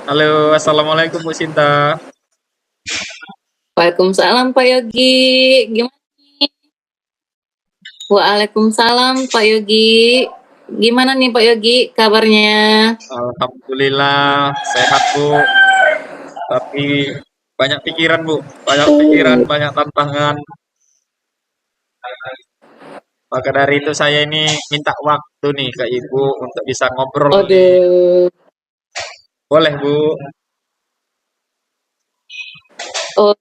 Halo, assalamualaikum Bu Sinta. Waalaikumsalam Pak Yogi. Gimana nih? Waalaikumsalam Pak Yogi. Gimana nih Pak Yogi kabarnya? Alhamdulillah sehat Bu, tapi banyak pikiran Bu, banyak pikiran, Uh, banyak tantangan. Maka dari itu saya ini minta waktu nih ke Ibu untuk bisa ngobrol nih. Aduh. Boleh Bu? Oh,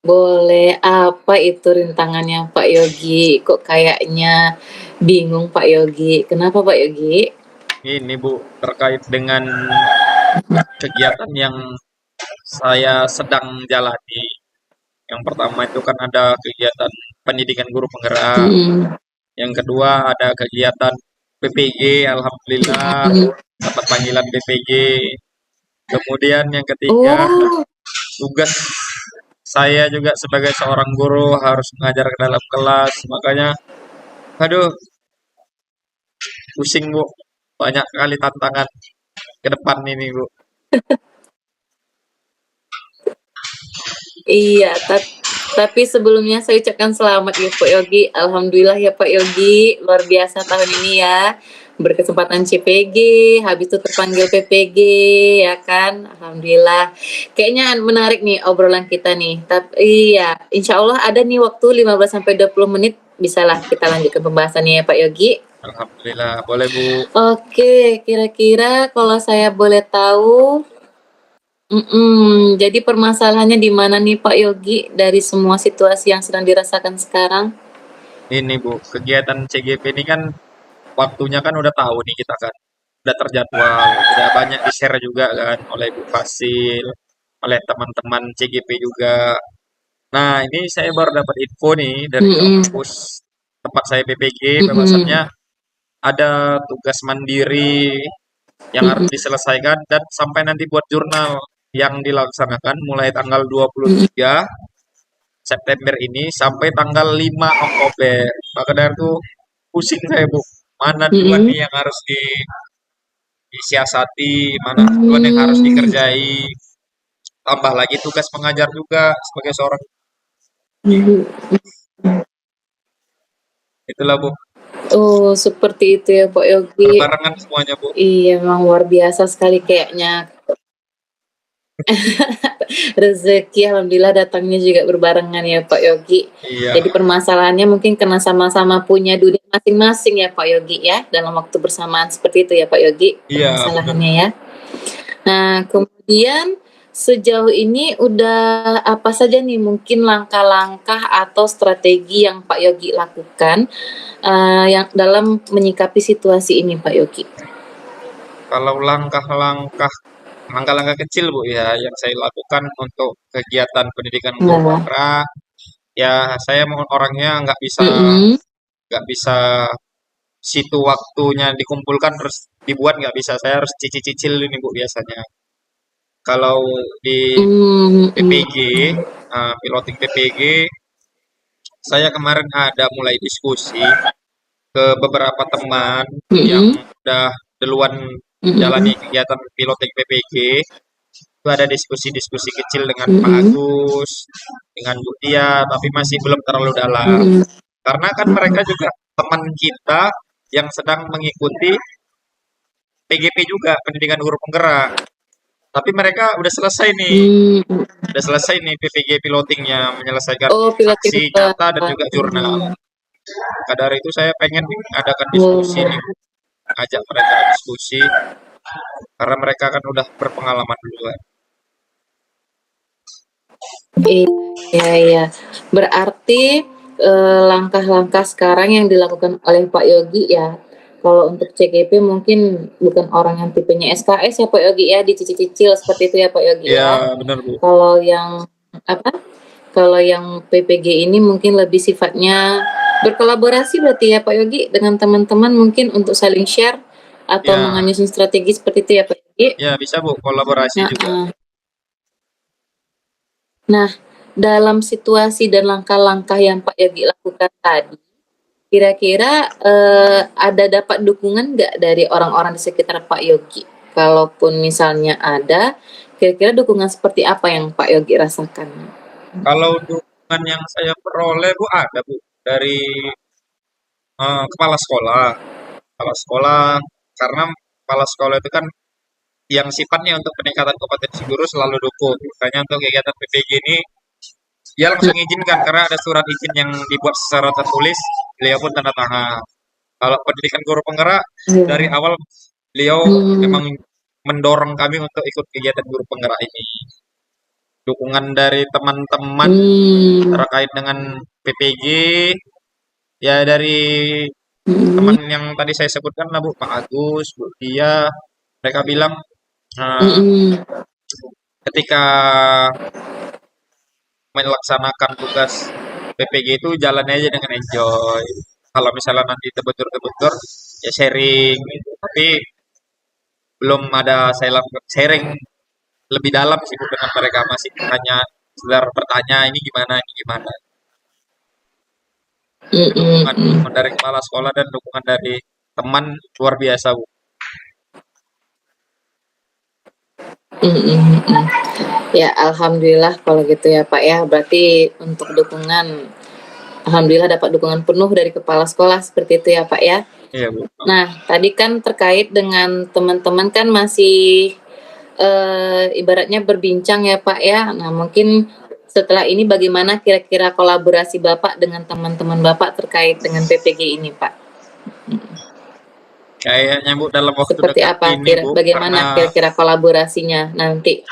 boleh. Apa itu rintangannya Pak Yogi? Kok kayaknya bingung Pak Yogi? Kenapa Pak Yogi? Ini Bu, terkait dengan kegiatan yang saya sedang jalani. Yang pertama itu kan ada kegiatan pendidikan guru penggerak. Hmm. Yang kedua ada kegiatan PPG, alhamdulillah Hmm. dapat panggilan PPG. Kemudian yang ketiga, Oh, tugas saya juga sebagai seorang guru harus mengajar ke dalam kelas. Makanya, aduh, pusing Bu. Banyak kali tantangan ke depan ini Bu. iya. Tapi sebelumnya saya ucapkan selamat ya Pak Yogi. Alhamdulillah ya Pak Yogi, luar biasa tahun ini ya. Berkesempatan CPG, habis itu terpanggil PPG, ya kan? Alhamdulillah. Kayaknya menarik nih obrolan kita nih. Tapi iya, insya Allah ada nih waktu 15 sampai 20 menit. Bisalah kita lanjutkan pembahasannya ya Pak Yogi. Alhamdulillah, boleh Bu. Oke, kira-kira kalau saya boleh tahu, jadi permasalahannya di mana nih Pak Yogi dari semua situasi yang sedang dirasakan sekarang? Ini Bu, kegiatan CGP ini kan waktunya kan udah tahu nih kita kan. Udah terjadwal, udah banyak di-share juga kan oleh Bu Fasil, oleh teman-teman CGP juga. Nah, ini saya baru dapat info nih dari Mhm, kampus tempat saya PPG, bahwasannya mhm, ada tugas mandiri yang harus mhm, diselesaikan dan sampai nanti buat jurnal yang dilaksanakan mulai tanggal mhm, 23 September ini sampai tanggal 5 Oktober. Maka dari itu pusing saya Bu, mana duluan mhm. nih yang harus disiasati, mana duluan yang harus Mmm, dikerjai. Tambah lagi tugas mengajar juga sebagai seorang, mhm. itulah Bu, Oh, seperti itu ya, Pak Yogi. berbarengan semuanya Bu. Iya, memang luar biasa sekali kayaknya. Rezeki alhamdulillah datangnya juga berbarengan ya, Pak Yogi. Iya, Jadi permasalahannya mungkin karena sama-sama punya dunia masing-masing ya, Pak Yogi ya, dalam waktu bersamaan seperti itu ya, Pak Yogi, iya benar Bu. permasalahannya ya. Nah, kemudian sejauh ini udah apa saja nih mungkin langkah-langkah atau strategi yang Pak Yogi lakukan, yang dalam menyikapi situasi ini, Pak Yogi? Kalau langkah-langkah kecil Bu ya yang saya lakukan untuk kegiatan pendidikan guru Nah, penggerak, ya saya mau orangnya mhm, nggak bisa situ waktunya dikumpulkan terus dibuat nggak bisa. Saya harus cicil-cicil ini Bu biasanya. Kalau di mhm, PPG, piloting PPG, saya kemarin ada mulai diskusi ke beberapa teman yang mhm, udah duluan mhm, jalani kegiatan piloting PPG. Itu ada diskusi-diskusi kecil dengan Pak mhm, Agus, dengan Bu Tia, tapi masih belum terlalu dalam. mhm, Karena kan mereka juga teman kita yang sedang mengikuti PGP juga, pendidikan guru penggerak. Tapi mereka udah selesai nih, mmm, udah selesai nih PPG pilotingnya, menyelesaikan oh piloting saksi, juga, nyata, dan juga jurnal. mhm, Maka dari itu saya pengen nih adakan diskusi oh, nih, ajak mereka diskusi, karena mereka kan udah berpengalaman duluan. iya iya. Berarti, langkah-langkah sekarang yang dilakukan oleh Pak Yogi ya, kalau untuk CGP mungkin bukan orang yang tipenya SKS ya Pak Yogi ya, dicicil-cicil seperti itu ya Pak Yogi Iya, ya. bener Bu. Kalau yang apa, kalau yang PPG ini mungkin lebih sifatnya berkolaborasi berarti ya Pak Yogi dengan teman-teman mungkin untuk saling share atau Ya, menyusun strategi seperti itu ya Pak Yogi? ya bisa Bu, kolaborasi juga. Heeh. Nah, dalam situasi dan langkah-langkah yang Pak Yogi lakukan tadi, kira-kira, ada dapat dukungan nggak dari orang-orang di sekitar Pak Yogi? Kalaupun misalnya ada, kira-kira dukungan seperti apa yang Pak Yogi rasakan? Kalau dukungan yang saya peroleh Bu ada Bu dari kepala sekolah. Kepala sekolah karena kepala sekolah itu kan yang sifatnya untuk peningkatan kompetensi guru selalu dukung. Makanya untuk kegiatan PPG ini dia langsung izinkan karena ada surat izin yang dibuat secara tertulis, beliau pun tanda tangan. Kalau pendidikan guru penggerak dari Iya. awal beliau Hmm, memang mendorong kami untuk ikut kegiatan guru penggerak ini. Dukungan dari teman-teman hmm, terkait dengan PPG ya dari hmm, teman yang tadi saya sebutkan lah Bu, Pak Agus, Bu Tia, mereka bilang eh, hmm, ketika melaksanakan tugas PPG itu jalannya aja dengan enjoy. Kalau misalnya nanti tebetur-tebetur ya sharing gitu. Tapi belum ada saya lakukan sharing lebih dalam sih Bu, dengan mereka masih hanya sekedar bertanya ini gimana. hmm, hmm, Dukungan, hmm, dukungan dari kepala sekolah dan dukungan dari teman luar biasa Bu. hmm, hmm, hmm. Ya, alhamdulillah kalau gitu ya Pak ya. Berarti untuk dukungan, alhamdulillah dapat dukungan penuh dari kepala sekolah seperti itu ya Pak ya. Iya Bu. Nah, tadi kan terkait dengan teman-teman kan masih ibaratnya berbincang ya Pak ya. Nah, mungkin setelah ini bagaimana kira-kira kolaborasi Bapak dengan teman-teman Bapak terkait dengan PPG ini Pak? Kayaknya Bu dalam waktu Seperti dekat apa ini Bu bagaimana karena kira-kira kolaborasinya nanti?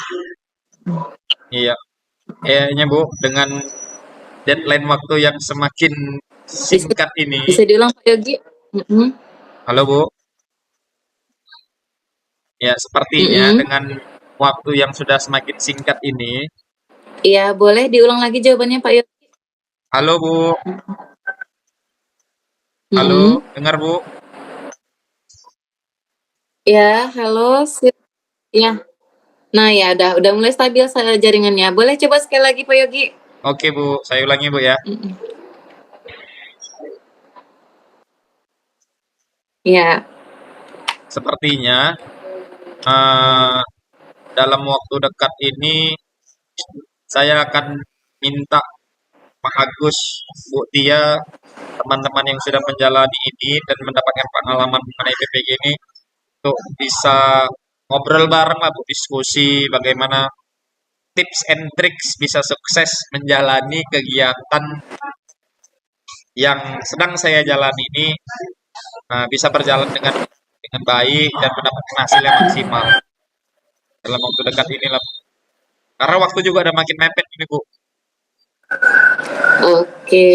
iya kayaknya Bu dengan deadline waktu yang semakin Bisa singkat ini. bisa diulang Pak Yogi? Mm-mm. Halo Bu. Ya, sepertinya Mm-mm. dengan waktu yang sudah semakin singkat ini. Iya, boleh diulang lagi jawabannya Pak Yogi? Halo Bu, halo, Mm-mm. dengar Bu? Ya, halo. Ya. Nah, ya udah mulai stabil jaringannya. Boleh coba sekali lagi Pak Yogi? Oke Bu, saya ulangi Bu ya. Mm-mm. Ya. Sepertinya eh, dalam waktu dekat ini saya akan minta Pak Agus, Bu Tia, teman-teman yang sudah menjalani ini dan mendapatkan pengalaman mengenai PPG ini untuk bisa ngobrol bareng lah Bu, diskusi bagaimana tips and tricks bisa sukses menjalani kegiatan yang sedang saya jalani ini bisa berjalan dengan baik dan mendapatkan hasil yang maksimal dalam waktu dekat inilah. Karena waktu juga ada makin mepet ini Bu. Oke.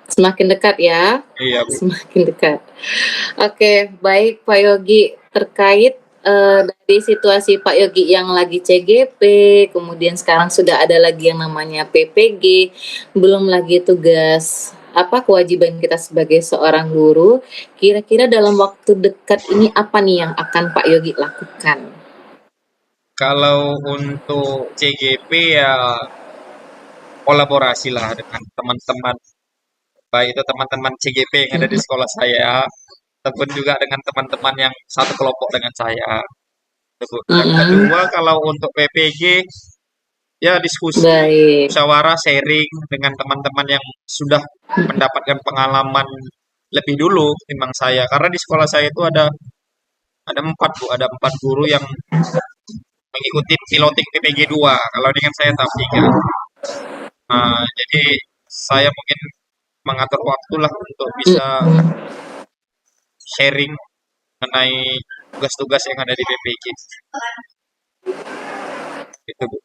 Semakin dekat ya. Iya Bu. Semakin dekat. Oke, baik Pak Yogi. Terkait dari situasi Pak Yogi yang lagi CGP, kemudian sekarang sudah ada lagi yang namanya PPG, belum lagi tugas apa kewajiban kita sebagai seorang guru. Kira-kira dalam waktu dekat ini apa nih yang akan Pak Yogi lakukan? Kalau untuk CGP ya kolaborasi lah dengan teman-teman, baik itu teman-teman CGP yang ada di Mm-mm. sekolah saya, ataupun juga dengan teman-teman yang satu kelompok dengan saya. Itu, Bu. Yang Mm-mm. kedua kalau untuk PPG ya diskusi, Baik. musyawarah, sharing dengan teman-teman yang sudah mendapatkan pengalaman lebih dulu timbang saya. Karena di sekolah saya itu ada empat Bu, ada empat guru yang mengikuti piloting PPG 2. Kalau dengan saya tahap 3. Jadi saya mungkin mengatur waktu lah untuk bisa Mm-mm. sharing mengenai tugas-tugas yang ada di PPG. Gitu Bu.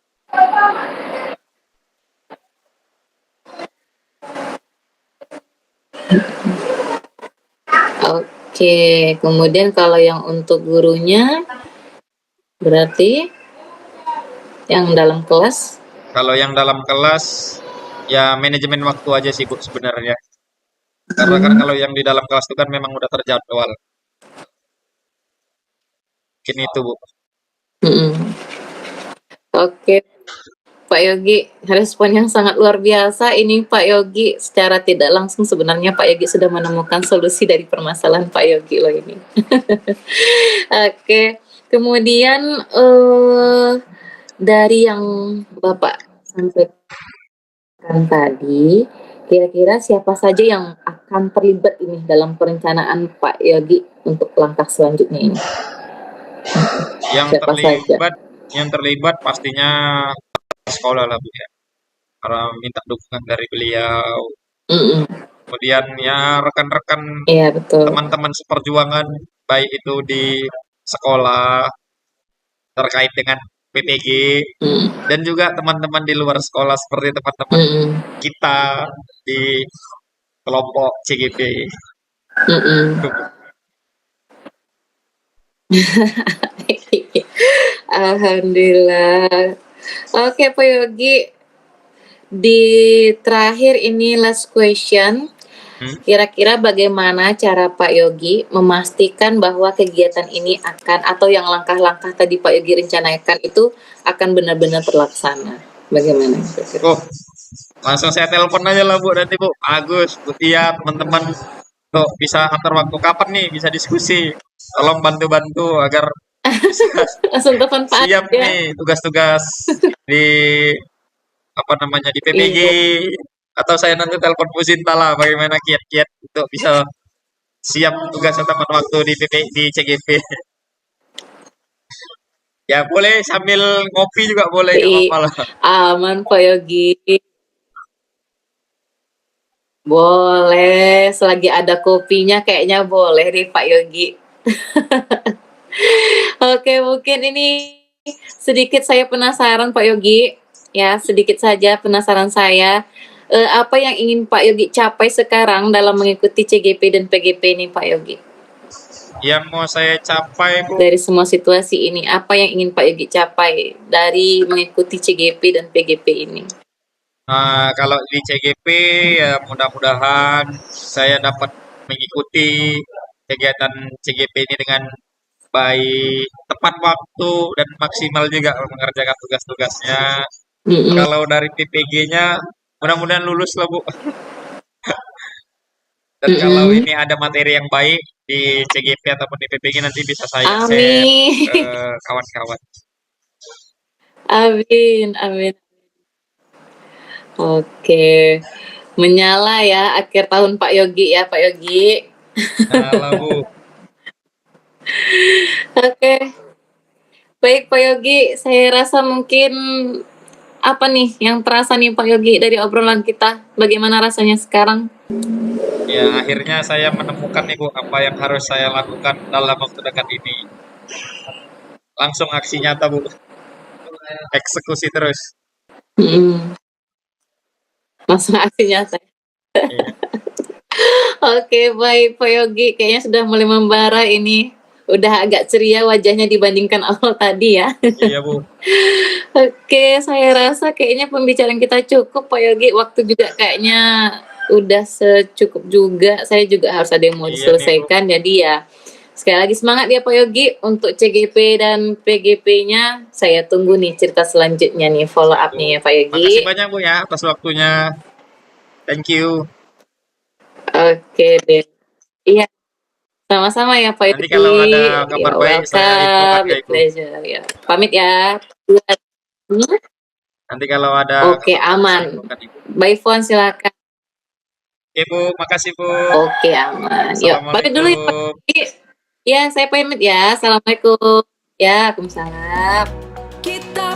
Oke, kemudian kalau yang untuk gurunya berarti yang dalam kelas. Kalau yang dalam kelas ya manajemen waktu aja sih Bu sebenarnya. Karena kan Hmm. kalau yang di dalam kelas itu kan memang udah terjadwal. Mungkin itu Bu. Mm-mm. Oke, Pak Yogi, respon yang sangat luar biasa ini Pak Yogi. Secara tidak langsung sebenarnya Pak Yogi sudah menemukan solusi dari permasalahan Pak Yogi loh ini. Oke, kemudian dari yang Bapak sampaikan tadi, kira-kira siapa saja yang akan terlibat ini dalam perencanaan Pak Yogi untuk langkah selanjutnya ini? Yang Siapa saja? terlibat pastinya sekolah lah Bu ya. Karena minta dukungan dari beliau. Mm-mm. Kemudian ya rekan-rekan Iya betul. teman-teman seperjuangan baik itu di sekolah terkait dengan PPG Mm. dan juga teman-teman di luar sekolah seperti teman-teman Mm-mm. kita di kelompok CGP. Mm-mm. Alhamdulillah. Oke Pak Yogi, di terakhir ini last question. Kira-kira bagaimana cara Pak Yogi memastikan bahwa kegiatan ini akan atau yang langkah-langkah tadi Pak Yogi rencanakan itu akan benar-benar terlaksana? Bagaimana? Oh, langsung saya telepon aja lah Bu nanti Bu. Agus, Bu Tia, teman-teman tuh bisa atur waktu kapan nih bisa diskusi. Tolong bantu-bantu agar bisa Langsung telepon Pak siap ya. nih tugas-tugas di apa namanya di PPG Iya. atau saya nanti telepon Bu Sinta lah bagaimana kiat-kiat untuk bisa siap tugas teman waktu di di CGP. Ya boleh sambil ngopi juga boleh nggak apa-apa lah. Aman Pak Yogi. Boleh, selagi ada kopinya kayaknya boleh deh Pak Yogi. Oke, mungkin ini sedikit saya penasaran Pak Yogi. Ya, sedikit saja penasaran saya. Apa yang ingin Pak Yogi capai sekarang dalam mengikuti CGP dan PGP ini Pak Yogi? Yang mau saya capai Bu, Dari semua situasi ini, apa yang ingin Pak Yogi capai dari mengikuti CGP dan PGP ini? kalau di CGP ya mudah-mudahan saya dapat mengikuti kegiatan CGP ini dengan baik, tepat waktu dan maksimal juga mengerjakan tugas-tugasnya. Mm-mm. Kalau dari PPG-nya mudah-mudahan lulus lah Bu. Dan kalau Mm-mm. ini ada materi yang baik di CGP ataupun di PPG nanti bisa saya share Amin. ke kawan-kawan. Amin, amin. Oke. Menyala ya akhir tahun Pak Yogi ya, Pak Yogi. Nah, Bu. Oke. Baik Pak Yogi, saya rasa mungkin apa nih yang terasa nih Pak Yogi dari obrolan kita? Bagaimana rasanya sekarang? Ya, akhirnya saya menemukan nih Bu apa yang harus saya lakukan dalam waktu dekat ini. Langsung aksi nyata Bu. Eksekusi terus. Langsung aksi nyata. Iya. Oke, baik Pak Yogi, kayaknya sudah mulai membara ini. Udah agak ceria wajahnya dibandingkan awal tadi ya. Iya Bu. Oke, saya rasa kayaknya pembicaraan kita cukup Pak Yogi. Waktu juga kayaknya udah secukup juga. Saya juga harus ada yang mau Iya nih, diselesaikan. Jadi ya sekali lagi semangat ya Pak Yogi untuk CGP dan PGP-nya. Saya tunggu nih cerita selanjutnya nih, follow up-nya ya Pak Yogi. Makasih banyak Bu ya atas waktunya. Thank you. Oke deh. Iya. Sama-sama ya Pak Yogi. Nanti kalau ada kabar baik saya infokan ke Ibu. Pleasure ya. Pamit ya. Nanti kalau ada Oke, kabar baik, saya aman. infokan Ibu. By phone silakan. Oke Bu, makasih Bu. Oke, aman. Yuk, pamit dulu ya Pak Assalamualaikum. Yogi. Ya, saya pamit ya. Assalamualaikum. Ya, waalaikumsalam. Kita